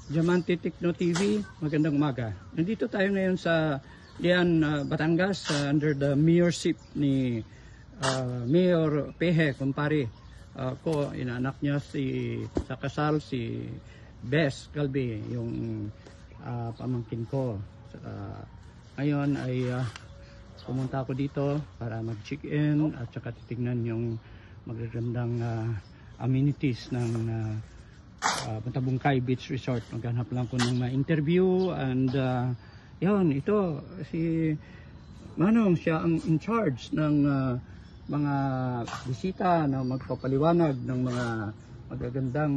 Diamante Techno TV, magandang umaga. Nandito tayo ngayon sa Lian, Batangas under the mayorship ni Mayor Peje, kumpare ko, inaanak niya sa kasal si Bes Galbi, yung pamangkin ko. Ngayon ay pumunta ako dito para mag-check-in at saka titignan yung magagandang amenities ng Matabungkay Beach Resort. Maghanap lang ko ng interview and yun, ito si Manong, siya ang in charge ng mga bisita na magpapaliwanag ng mga magagandang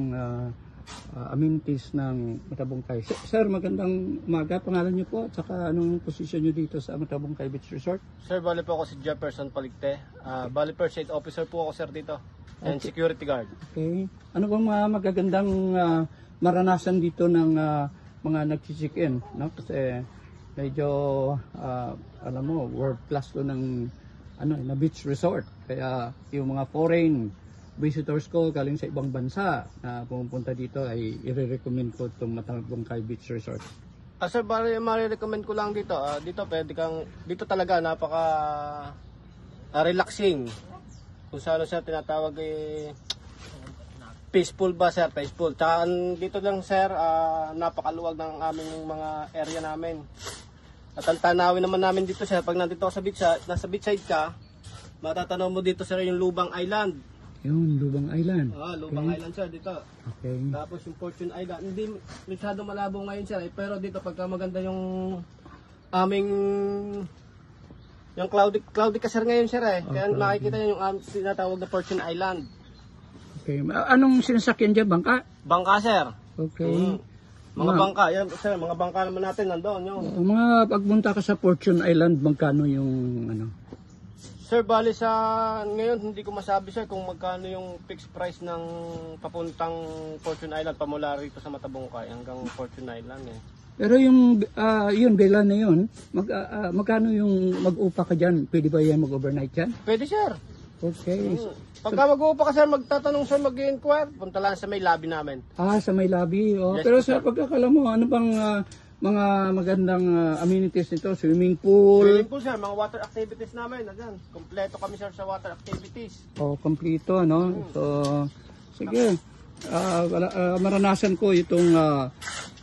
amenities ng Matabungkay. Sir, magandang umaga. Pangalan niyo po at saka anong posisyon niyo dito sa Matabungkay Beach Resort? Sir, bali po ako si Jefferson Paligte. Bali first aid officer po ako, sir, dito. And security guard. Okay. Ano bang mga magagandang maranasan dito ng mga nag-check-in? No? Kasi medyo, alam mo, world class to ng na beach resort. Kaya yung mga foreign visitors ko galing sa ibang bansa na pumupunta dito ay i-recommend ko itong Matabungkay Beach Resort. Sir, bali ma-recommend ko lang dito. Dito pwede kang, dito talaga napaka relaxing. Kung saan siya tinatawag peaceful ba, sir? Peaceful. Tsaka dito lang, sir, napakaluwag ng aming mga area namin. At ang tanawin naman namin dito, sir, pag nandito sa beach, nasa beachside ka, matatanaw mo dito, sir, yung Lubang Island. Yung Lubang Island. Lubang Island, sir, dito. Okay. Tapos yung Fortune Island. Hindi masyado malabo ngayon, sir, pero dito pagka maganda yung aming yung cloudy ka, sir, ngayon, sir, eh. Kaya makikita niyo yung sinatawag na Fortune Island. Okay. Anong sinasakyan dyan? Bangka? Bangka, sir. Okay. Mga bangka. Yan, sir, mga bangka naman natin nandoon. Mga pagpunta ka sa Fortune Island, magkano yung ano? Sir, bali sa ngayon, hindi ko masabi, sir, kung magkano yung fixed price ng papuntang Fortune Island, pamula rito sa Matabungkay hanggang Fortune Island, eh. Pero yung bila na yun, magkano yung mag-upa ka dyan? Pwede ba yan mag-overnight dyan? Pwede, sir. Okay. Pagka mag-upa ka, sir, magtatanong, sir, mag-i-inquire, punta lang sa may lobby namin. Sa may lobby. Oh. Yes, pero sir, sa pagkakala mo, ano bang mga magandang amenities nito? Swimming pool? Swimming pool, sir. Mga water activities namin. Ayan. Kompleto kami, sir, sa water activities. Kompleto, no? So, sige. Maranasan ko itong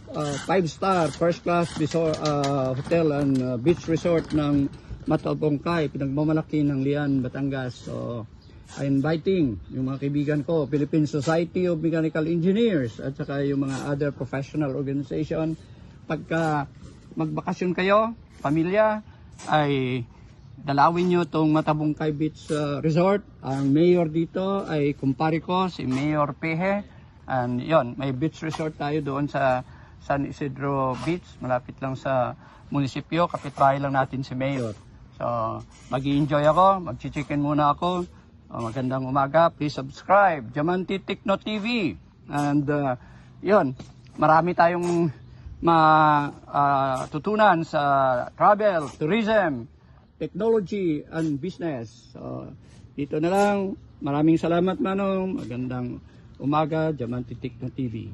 5-star first class hotel and beach resort ng Matabungkay, pinagmamalaki ng Lian, Batangas. So, I'm inviting yung mga kaibigan ko, Philippine Society of Mechanical Engineers at saka yung mga other professional organization. Pagka magbakasyon kayo, pamilya, ay dalawin nyo itong Matabungkay Beach Resort. Ang mayor dito ay kumpare ko, si Mayor Peje. And yon, may beach resort tayo doon sa San Isidro Beach, malapit lang sa munisipyo, kapitbahay lang natin si Mayor. So, mag-i-enjoy ako, mag-chicken muna ako. Magandang umaga, please subscribe, Diamante Techno TV. And yon, marami tayong matutunan sa travel, tourism, technology, and business. So, dito na lang. Maraming salamat, Manong. Magandang umaga, Diamante Techno TV.